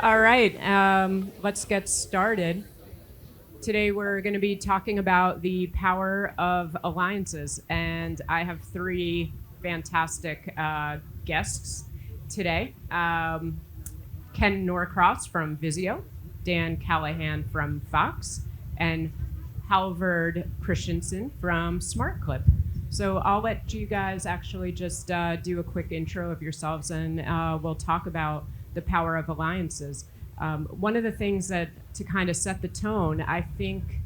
All right, let's get started. Today we're going to be talking about the power of alliances, and I have three fantastic guests today. Ken Norcross from Vizio, Dan Callahan from Fox, and Halvard Kristiansen from smartclip. So I'll let you guys actually just do a quick intro of yourselves, and we'll talk about the power of alliances. One of the things that to kind of set the tone, I think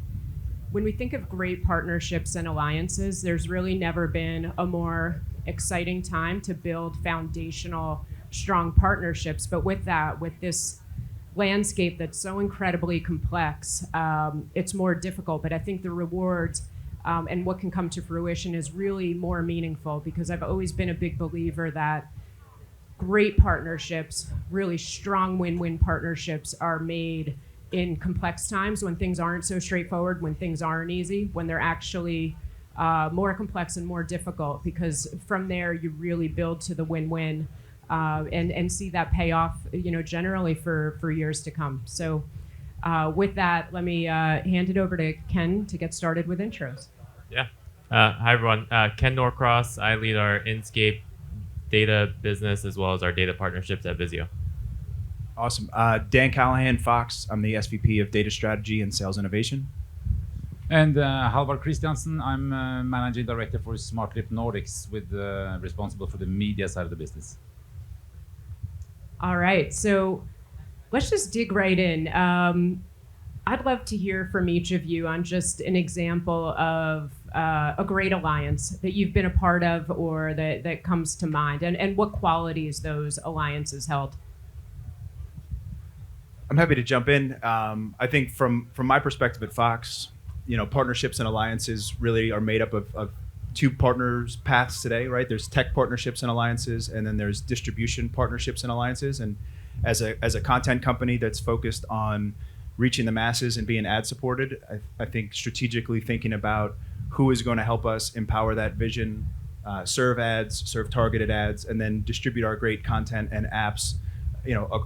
when we think of great partnerships and alliances, there's really never been a more exciting time to build foundational, strong partnerships. But with that, with this landscape that's so incredibly complex, it's more difficult. But I think the rewards and what can come to fruition is really more meaningful, because I've always been a big believer that great partnerships, really strong win-win partnerships, are made in complex times when things aren't so straightforward, when things aren't easy, when they're actually more complex and more difficult, because from there you really build to the win-win and see that pay off, generally for years to come. So with that, let me hand it over to Ken to get started with intros. Yeah. Hi, everyone. Ken Norcross. I lead our Inscape data business as well as our data partnerships at Vizio. Awesome. Dan Callahan, Fox. I'm the SVP of Data Strategy and Sales Innovation. And Halvard Kristiansen, I'm Managing Director for smartclip Nordics, with responsible for the media side of the business. All right, so let's just dig right in. I'd love to hear from each of you on just an example of a great alliance that you've been a part of or that comes to mind, and what qualities those alliances held. I'm happy to jump in. I think from my perspective at Fox, partnerships and alliances really are made up of two partners paths today, right? There's tech partnerships and alliances, and then there's distribution partnerships and alliances. And as a content company that's focused on reaching the masses and being ad supported, I think strategically thinking about who is going to help us empower that vision, serve ads, serve targeted ads, and then distribute our great content and apps,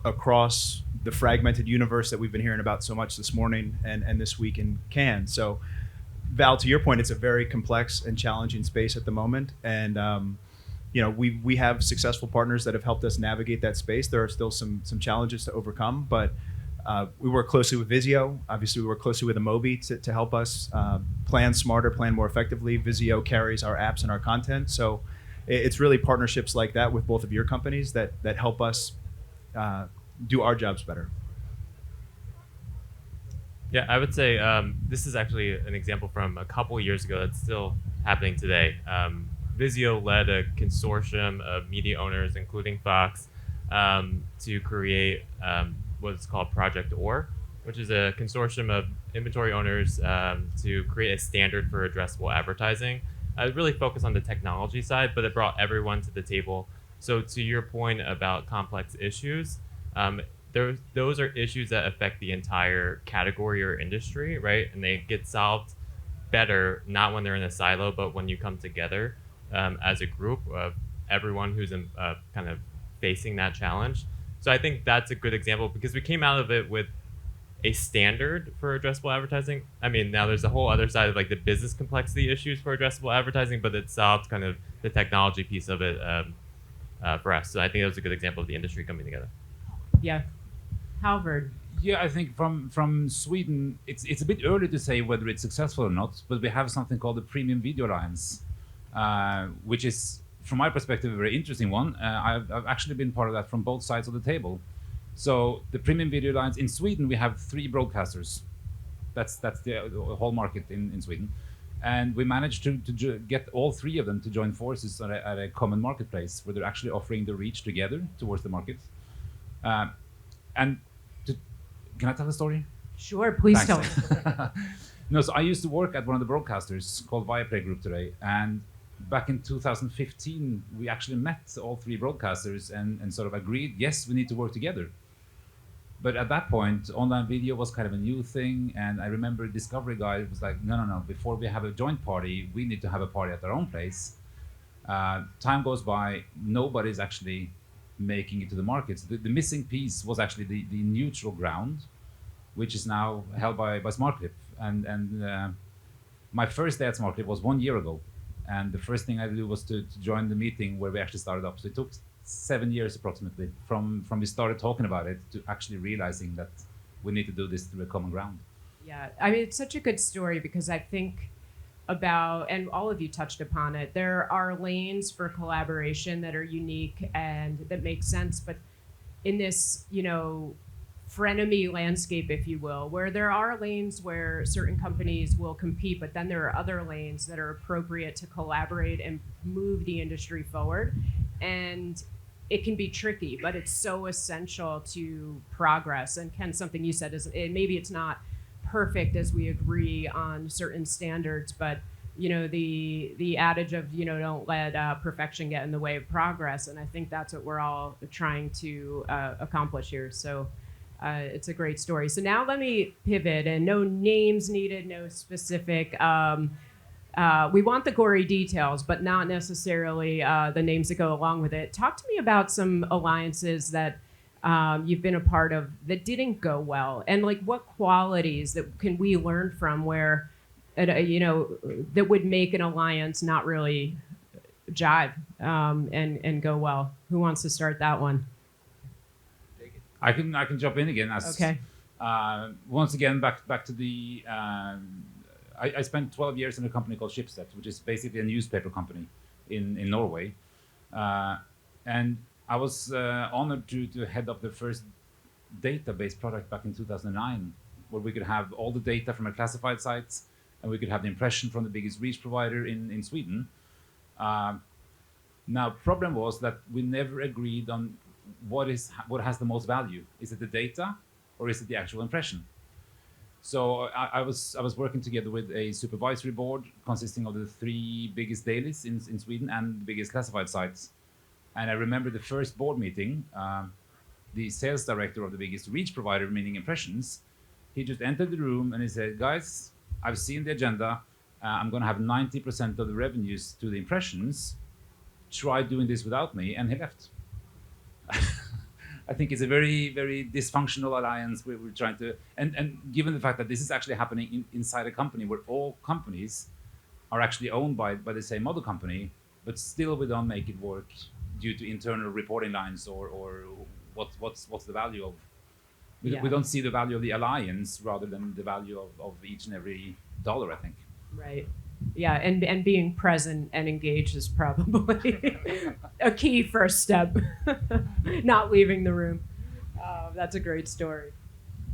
across the fragmented universe that we've been hearing about so much this morning and this week in Cannes. So, Val, to your point, it's a very complex and challenging space at the moment, and we have successful partners that have helped us navigate that space. There are still some challenges to overcome, but we work closely with Vizio. Obviously, we work closely with Amobee to help us plan smarter, plan more effectively. Vizio carries our apps and our content. So it's really partnerships like that with both of your companies that help us do our jobs better. Yeah, I would say this is actually an example from a couple years ago that's still happening today. Vizio led a consortium of media owners, including Fox, to create what's called Project OR, which is a consortium of inventory owners to create a standard for addressable advertising. It really focused on the technology side, but it brought everyone to the table. So to your point about complex issues, those are issues that affect the entire category or industry, right? And they get solved better, not when they're in a silo, but when you come together as a group of everyone who's kind of facing that challenge. So I think that's a good example, because we came out of it with a standard for addressable advertising. I mean, now there's a whole other side of like the business complexity issues for addressable advertising, but it solved kind of the technology piece of it for us. So I think that was a good example of the industry coming together. Yeah, Halvard. Yeah, I think from Sweden, it's a bit early to say whether it's successful or not, but we have something called the Premium Video Alliance, which is, from my perspective, a very interesting one. I've actually been part of that from both sides of the table. So the Premium Video Alliance in Sweden, we have 3 broadcasters. That's the whole market in Sweden. And we managed to get all 3 of them to join forces at a common marketplace where they're actually offering the reach together towards the market. Can I tell a story? Sure, please Thanks. tell. No, so I used to work at one of the broadcasters called Viaplay Group today, and back in 2015, we actually met all 3 broadcasters and sort of agreed, yes, we need to work together. But at that point, online video was kind of a new thing, and I remember Discovery Guy was like, no, before we have a joint party, we need to have a party at our own place. Time goes by, nobody's actually making it to the markets. The missing piece was actually the neutral ground, which is now held by smartclip. And my first day at smartclip was 1 year ago, and the first thing I did was to join the meeting where we actually started up. So it took 7 years approximately from we started talking about it to actually realizing that we need to do this through a common ground. Yeah, I mean, it's such a good story because I think about, and all of you touched upon it, there are lanes for collaboration that are unique and that make sense. But in this, frenemy landscape, if you will, where there are lanes where certain companies will compete, but then there are other lanes that are appropriate to collaborate and move the industry forward. And it can be tricky, but it's so essential to progress. And Ken, something you said is maybe it's not perfect as we agree on certain standards, but the adage of don't let perfection get in the way of progress, and I think that's what we're all trying to accomplish here. So it's a great story. So now let me pivot, and no names needed, no specific. We want the gory details, but not necessarily the names that go along with it. Talk to me about some alliances that you've been a part of that didn't go well, and like what qualities that can we learn from where, that would make an alliance not really jive and go well. Who wants to start that one? I can jump in again. Okay. Once again, back to the. I spent 12 years in a company called Schibsted, which is basically a newspaper company in Norway, and I was honored to head up the first database product back in 2009, where we could have all the data from a classified sites, and we could have the impression from the biggest reach provider in Sweden. Now, problem was that we never agreed on what has the most value. Is it the data, or is it the actual impression? So I was working together with a supervisory board consisting of the 3 biggest dailies in Sweden and the biggest classified sites. And I remember the first board meeting, the sales director of the biggest reach provider, meaning impressions, he just entered the room and he said, guys, I've seen the agenda. I'm going to have 90% of the revenues to the impressions. Try doing this without me. And he left. I think it's a very, very dysfunctional alliance where we're trying to, and given the fact that this is actually happening inside a company where all companies are actually owned by the same mother company, but still we don't make it work due to internal reporting lines or what's the value of. We don't see the value of the alliance rather than the value of each and every dollar, I think. Right. Yeah, and being present and engaged is probably a key first step. Not leaving the room. That's a great story.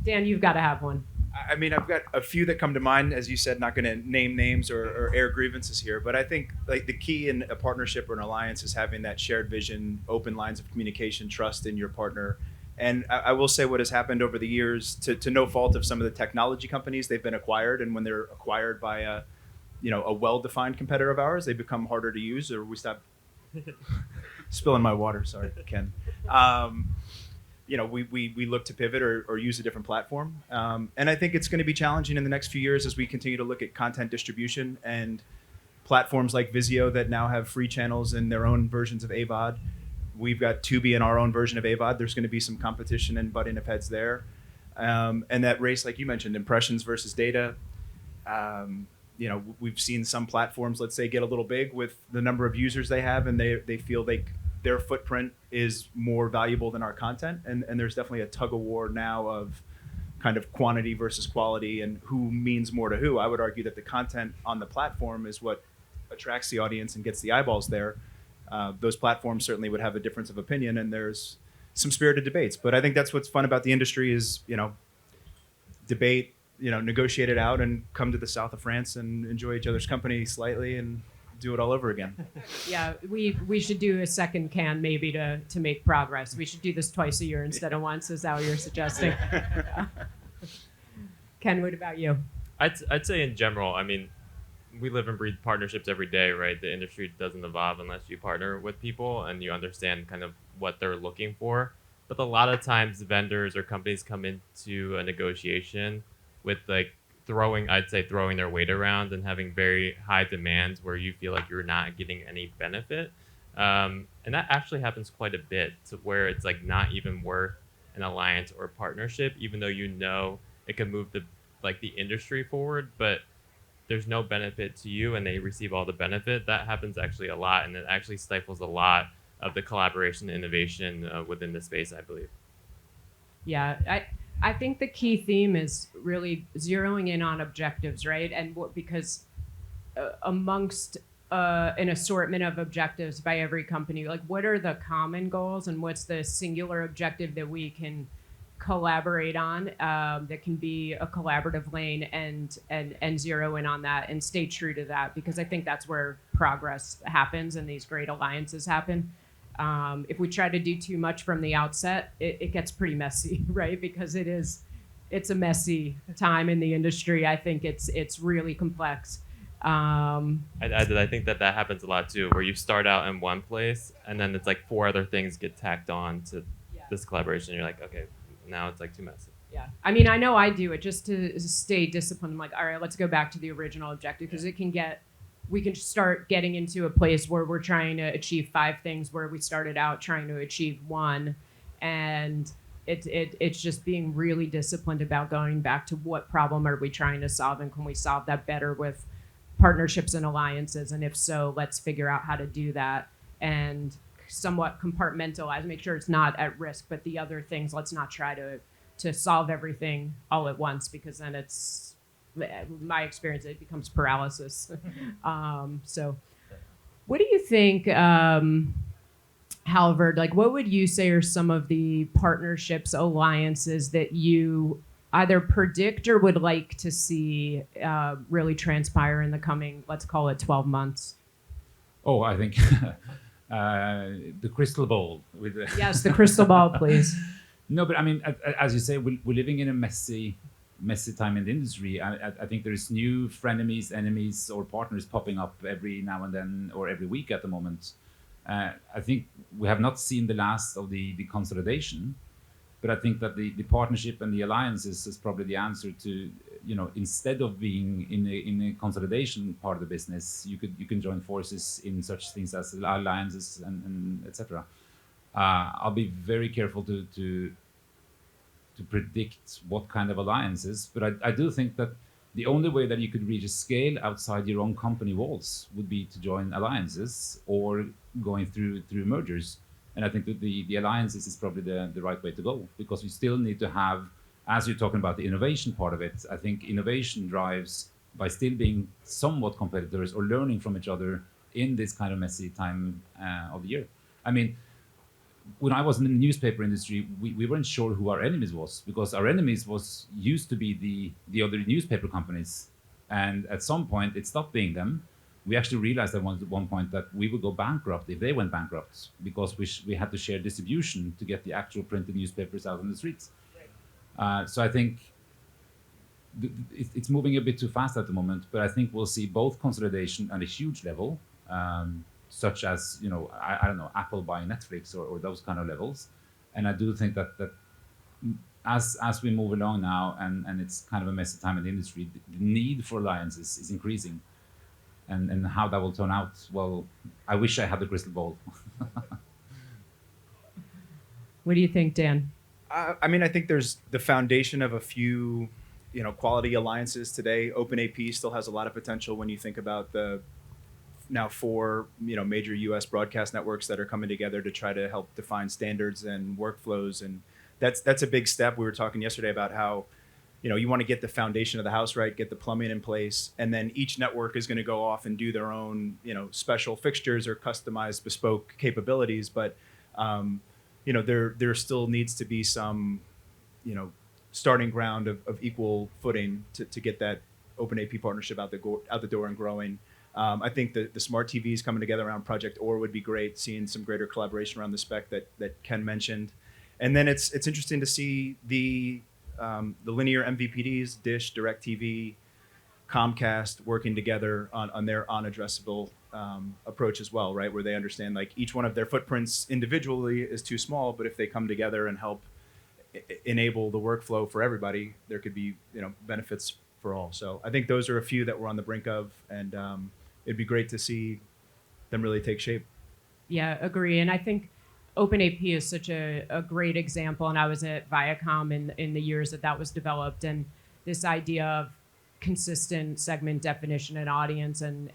Dan, you've got to have one. I mean, I've got a few that come to mind. As you said, not going to name names or air grievances here, but I think like the key in a partnership or an alliance is having that shared vision, open lines of communication, trust in your partner. And I will say what has happened over the years, to no fault of some of the technology companies, they've been acquired, and when they're acquired by a well-defined competitor of ours, they become harder to use, or we stop spilling my water. Sorry, Ken. We look to pivot or use a different platform. And I think it's going to be challenging in the next few years as we continue to look at content distribution and platforms like Vizio that now have free channels and their own versions of AVOD. We've got Tubi in our own version of AVOD. There's going to be some competition and butting of heads there. And that race, like you mentioned, impressions versus data. We've seen some platforms, let's say, get a little big with the number of users they have, and they feel their footprint is more valuable than our content. And there's definitely a tug of war now of kind of quantity versus quality and who means more to who. I would argue that the content on the platform is what attracts the audience and gets the eyeballs there. Those platforms certainly would have a difference of opinion, and there's some spirited debates. But I think that's what's fun about the industry is, debate, negotiate it out and come to the south of France and enjoy each other's company slightly and do it all over again. Yeah, we should do a second can maybe to make progress. We should do this twice a year instead of once. Is that what you're suggesting? Ken, what about you? I'd say in general, I mean, we live and breathe partnerships every day, right? The industry doesn't evolve unless you partner with people and you understand kind of what they're looking for. But a lot of times vendors or companies come into a negotiation with throwing their weight around and having very high demands where you feel like you're not getting any benefit. And that actually happens quite a bit, to where it's like not even worth an alliance or partnership, even though you know it could move the industry forward, but there's no benefit to you and they receive all the benefit. That happens actually a lot, and it actually stifles a lot of the collaboration and innovation within the space, I believe. Yeah, I think the key theme is really zeroing in on objectives, right? And because amongst an assortment of objectives by every company, like what are the common goals and what's the singular objective that we can collaborate on, that can be a collaborative lane, and zero in on that and stay true to that, because I think that's where progress happens and these great alliances happen. If we try to do too much from the outset, it gets pretty messy, right? Because it's a messy time in the industry. I think it's really complex. I think that happens a lot too, where you start out in one place and then it's like four other things get tacked on to this collaboration. You're like, okay, now it's like too messy. Yeah, I mean, I know I do it just to stay disciplined. I'm like, all right, let's go back to the original objective, because we can start getting into a place where we're trying to achieve 5 things where we started out trying to achieve 1, and it's just being really disciplined about going back to what problem are we trying to solve, and can we solve that better with partnerships and alliances, and if so, let's figure out how to do that and somewhat compartmentalize, make sure it's not at risk, but the other things, let's not try to solve everything all at once, because then it's, my experience, it becomes paralysis. So what do you think, Halvard, like what would you say are some of the partnerships, alliances that you either predict or would like to see really transpire in the coming, let's call it 12 months? Oh, I think the crystal ball. Yes, the crystal ball, please. No, but I mean, as you say, we're living in a messy time in the industry. I think there's new frenemies, enemies, or partners popping up every now and then, or every week at the moment. I think we have not seen the last of the consolidation, but I think that the partnership and the alliances is probably the answer to, instead of being in a consolidation part of the business, you can join forces in such things as alliances and etc. I'll be very careful to predict what kind of alliances, but I do think that the only way that you could reach a scale outside your own company walls would be to join alliances or going through mergers. And I think that the alliances is probably the right way to go, because you still need to have, as you're talking about the innovation part of it, I think innovation drives by still being somewhat competitors or learning from each other in this kind of messy time of the year. I mean, when I was in the newspaper industry, we weren't sure who our enemies was, because our enemies used to be the other newspaper companies. And at some point, it stopped being them. We actually realized at one point that we would go bankrupt if they went bankrupt, because we had to share distribution to get the actual printed newspapers out on the streets. So I think it's moving a bit too fast at the moment, but I think we'll see both consolidation at a huge level, such as, I don't know, Apple buying Netflix or those kind of levels. And I do think that as we move along now, and it's kind of a messy time in the industry, the need for alliances is increasing. And how that will turn out, well, I wish I had the crystal ball. What do you think, Dan? I mean, I think there's the foundation of a few, quality alliances today. OpenAP still has a lot of potential when you think about the now 4, major U.S. broadcast networks that are coming together to try to help define standards and workflows, and that's a big step. We were talking yesterday about how, you want to get the foundation of the house right, get the plumbing in place, and then each network is going to go off and do their own, special fixtures or customized bespoke capabilities. But, there still needs to be some, starting ground of equal footing to get that OpenAP partnership out the door and growing. I think the smart TVs coming together around Project OR would be great, seeing some greater collaboration around the spec that Ken mentioned. And then it's interesting to see the linear MVPDs, Dish, DirecTV, Comcast working together on their unaddressable approach as well, right? Where they understand like each one of their footprints individually is too small, but if they come together and help enable the workflow for everybody, there could be benefits for all. So I think those are a few that we're on the brink of, and it'd be great to see them really take shape. Yeah, agree. And I think OpenAP is such a great example. And I was at Viacom in the years that was developed. And this idea of consistent segment definition and audience and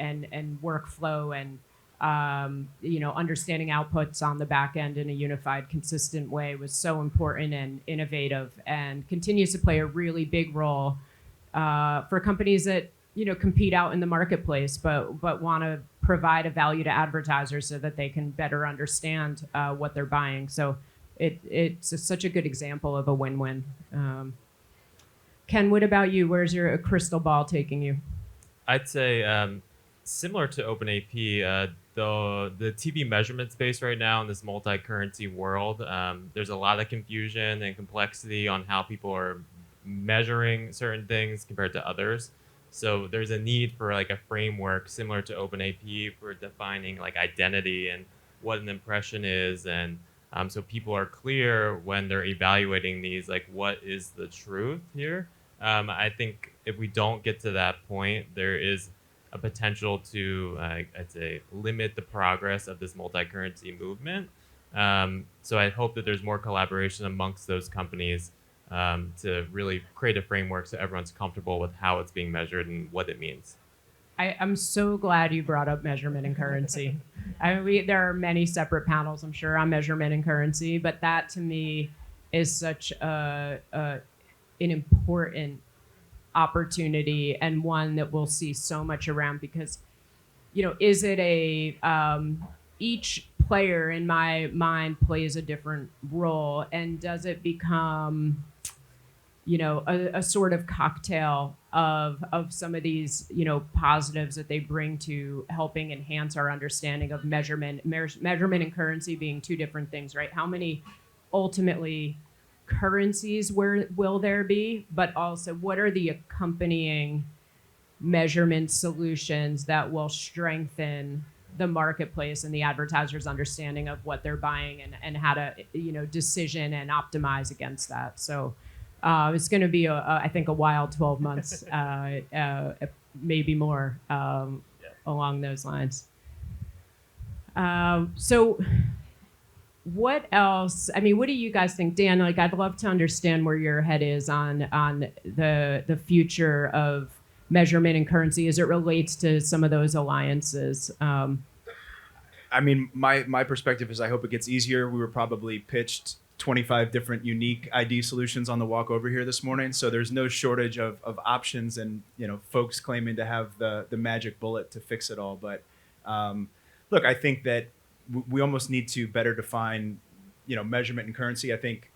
workflow and understanding outputs on the back end in a unified, consistent way was so important and innovative, and continues to play a really big role for companies that compete out in the marketplace, but want to provide a value to advertisers so that they can better understand what they're buying. So it's such a good example of a win-win. Ken, what about you? Where's your crystal ball taking you? I'd say similar to OpenAP, the TV measurement space right now in this multi-currency world, there's a lot of confusion and complexity on how people are measuring certain things compared to others. So there's a need for like a framework similar to OpenAP for defining like identity and what an impression is, and so people are clear when they're evaluating these, like what is the truth here. I think if we don't get to that point, there is a potential to, I'd say, limit the progress of this multi-currency movement. So I hope that there's more collaboration amongst those companies to really create a framework so everyone's comfortable with how it's being measured and what it means. I'm so glad you brought up measurement and currency. There are many separate panels, I'm sure, on measurement and currency, but that to me is such an important opportunity, and one that we'll see so much around, because is it each player in my mind plays a different role, and does it become a sort of cocktail of some of these positives that they bring to helping enhance our understanding of measurement and currency being two different things, right? How many ultimately currencies will there be, but also what are the accompanying measurement solutions that will strengthen the marketplace and the advertiser's understanding of what they're buying, and how to decision and optimize against that. So it's going to be I think a wild 12 months, maybe more, along those lines. So what else? I mean, what do you guys think, Dan? Like, I'd love to understand where your head is on the future of measurement and currency as it relates to some of those alliances. I mean, my perspective is I hope it gets easier. We were probably pitched 25 different unique ID solutions on the walk over here this morning, so there's no shortage of options and folks claiming to have the magic bullet to fix it all. But look, I think that we almost need to better define measurement and currency. I think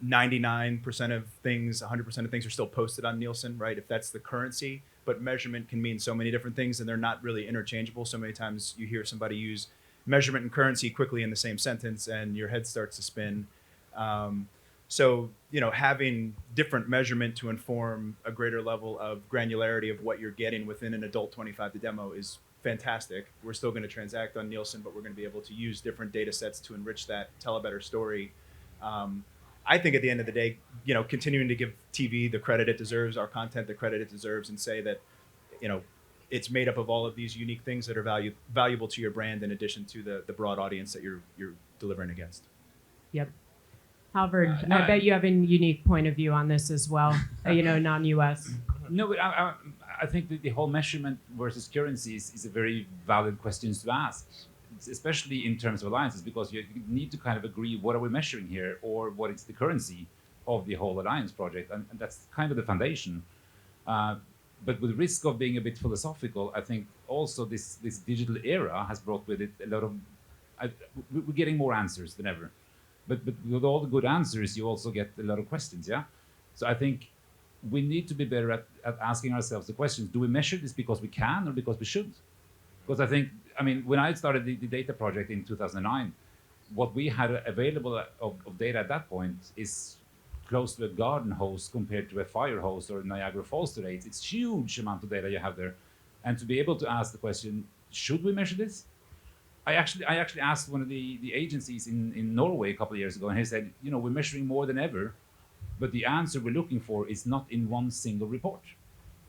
99% of things, 100% of things are still posted on Nielsen, right? If that's the currency, but measurement can mean so many different things, and they're not really interchangeable. So many times you hear somebody use measurement and currency quickly in the same sentence, and your head starts to spin. So having different measurement to inform a greater level of granularity of what you're getting within an adult 25 to demo is fantastic. We're still going to transact on Nielsen, but we're going to be able to use different data sets to enrich that, tell a better story. I think at the end of the day, continuing to give TV the credit it deserves, our content the credit it deserves, and say that, it's made up of all of these unique things that are valuable to your brand, in addition to the broad audience that you're delivering against. Yep. Halvard, I bet you have a unique point of view on this as well, non-US. No, but I think that the whole measurement versus currencies is a very valid question to ask, especially in terms of alliances, because you need to kind of agree, what are we measuring here, or what is the currency of the whole alliance project, and that's kind of the foundation. But with risk of being a bit philosophical, I think also this digital era has brought with it a lot of, we're getting more answers than ever. But with all the good answers, you also get a lot of questions, yeah? So I think we need to be better at asking ourselves the questions. Do we measure this because we can or because we should? Because when I started the data project in 2009, what we had available of data at that point is close to a garden hose compared to a fire hose or Niagara Falls today. It's huge amount of data you have there. And to be able to ask the question, should we measure this? I actually asked one of the agencies in Norway a couple of years ago, and he said, we're measuring more than ever, but the answer we're looking for is not in one single report.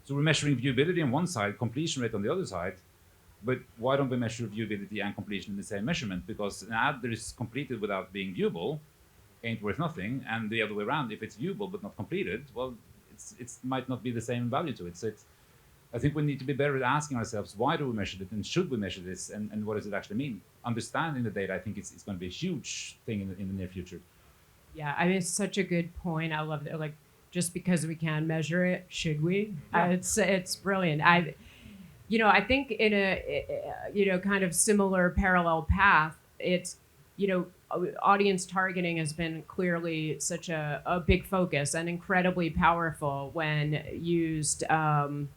So we're measuring viewability on one side, completion rate on the other side, But why don't we measure viewability and completion in the same measurement? Because an ad that is completed without being viewable ain't worth nothing, and the other way around, if it's viewable but not completed, well, it might not be the same value to it. So I think we need to be better at asking ourselves, why do we measure it, and should we measure this, and what does it actually mean? Understanding the data, I think it's going to be a huge thing in the near future. Yeah, I mean, it's such a good point. I love it. Like, just because we can measure it, should we? Yeah. It's brilliant. I think in a kind of similar parallel path, it's, audience targeting has been clearly such a big focus and incredibly powerful when used, right.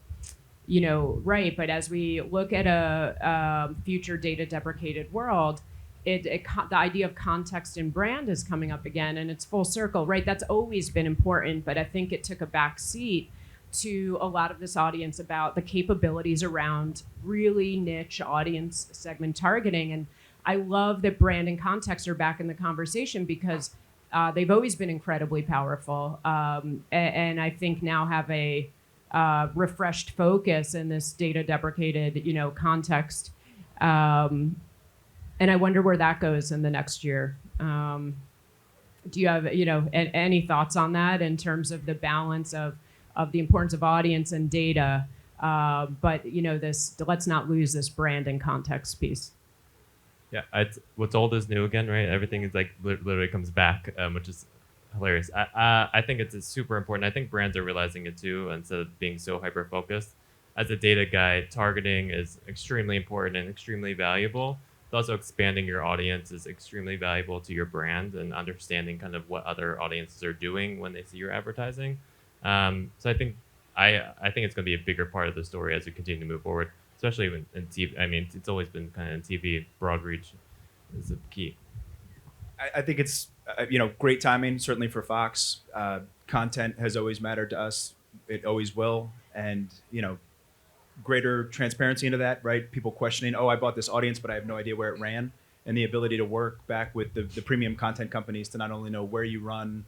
But as we look at a future data deprecated world, the idea of context and brand is coming up again, and it's full circle, right? That's always been important, but I think it took a back seat to a lot of this audience about the capabilities around really niche audience segment targeting. And I love that brand and context are back in the conversation because they've always been incredibly powerful, and I think now have a refreshed focus in this data deprecated, context. And I wonder where that goes in the next year. Do you have, any thoughts on that in terms of the balance of the importance of audience and data, but let's not lose this brand and context piece. Yeah, what's old is new again, right? Everything is like literally comes back, which is hilarious. I think it's super important. I think brands are realizing it too, instead of being so hyper focused. As a data guy, targeting is extremely important and extremely valuable. Also, expanding your audience is extremely valuable to your brand and understanding kind of what other audiences are doing when they see your advertising. So I think it's going to be a bigger part of the story as we continue to move forward, especially in TV. I mean, it's always been kind of in TV. Broad reach is the key. I think it's great timing, certainly for Fox. Content has always mattered to us. It always will, and greater transparency into that, right? People questioning, I bought this audience, but I have no idea where it ran. And the ability to work back with the premium content companies to not only know where you run,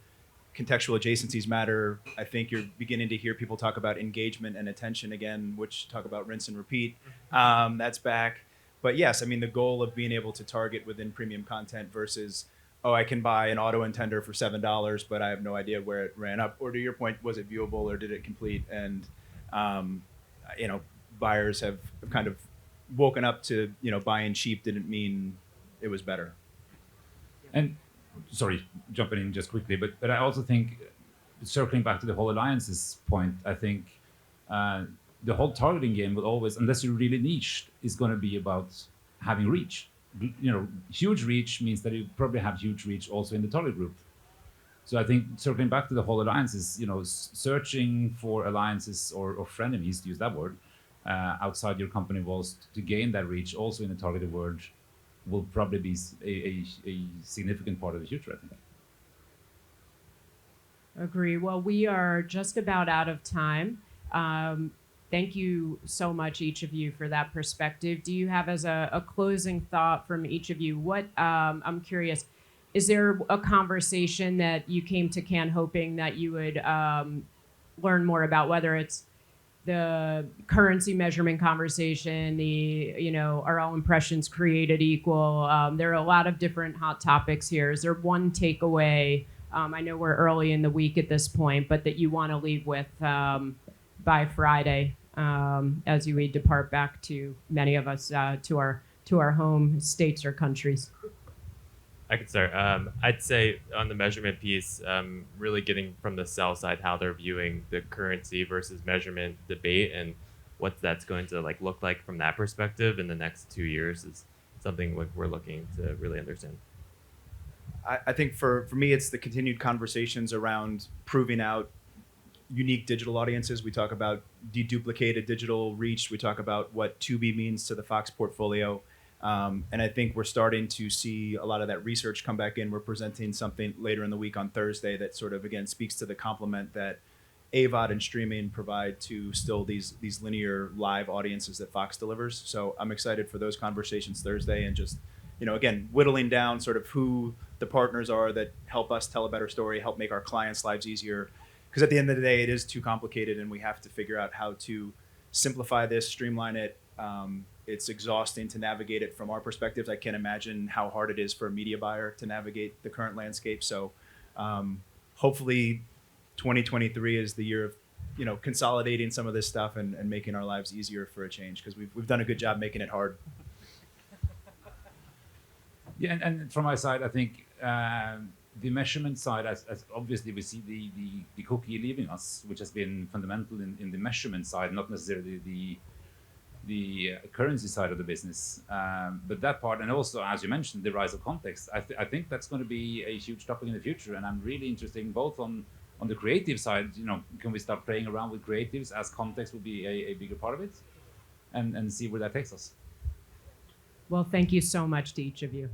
contextual adjacencies matter. I think you're beginning to hear people talk about engagement and attention again, which talk about rinse and repeat. That's back. But yes, I mean, the goal of being able to target within premium content versus, I can buy an auto intender for $7, but I have no idea where it ran up. Or to your point, was it viewable or did it complete? And, buyers have kind of woken up to, buying cheap didn't mean it was better. And sorry, jumping in just quickly, but I also think, circling back to the whole alliances point, I think the whole targeting game will always, unless you're really niched, is going to be about having reach. Huge reach means that you probably have huge reach also in the target group. So I think circling back to the whole alliances, searching for alliances or frenemies, to use that word, outside your company walls to gain that reach also in the targeted world will probably be a significant part of the future, I think. Agree. Well, we are just about out of time. Thank you so much, each of you, for that perspective. Do you have, as a closing thought from each of you, I'm curious, is there a conversation that you came to Cannes hoping that you would learn more about, whether it's the currency measurement conversation, are all impressions created equal? There are a lot of different hot topics here. Is there one takeaway? I know we're early in the week at this point, but that you want to leave with by Friday as we depart back to, many of us, to our home states or countries? I could start. I'd say on the measurement piece, really getting from the sell side how they're viewing the currency versus measurement debate and what that's going to look like from that perspective in the next 2 years is something we're looking to really understand. I think for me, it's the continued conversations around proving out unique digital audiences. We talk about deduplicated digital reach. We talk about what 2B means to the Fox portfolio. And I think we're starting to see a lot of that research come back in. We're presenting something later in the week on Thursday that sort of, again, speaks to the complement that AVOD and streaming provide to still these linear live audiences that Fox delivers. So I'm excited for those conversations Thursday and just, again, whittling down sort of who the partners are that help us tell a better story, help make our clients' lives easier. Because at the end of the day, it is too complicated and we have to figure out how to simplify this, streamline it, it's exhausting to navigate it from our perspectives. I can't imagine how hard it is for a media buyer to navigate the current landscape. So hopefully 2023 is the year of, consolidating some of this stuff and making our lives easier for a change, because we've done a good job making it hard. Yeah, and from my side, I think the measurement side, as obviously we see the cookie leaving us, which has been fundamental in the measurement side, not necessarily the currency side of the business, but that part, and also, as you mentioned, the rise of context. I think that's going to be a huge topic in the future, and I'm really interested both on the creative side. Can we start playing around with creatives as context will be a bigger part of it, and see where that takes us. Well, thank you so much to each of you.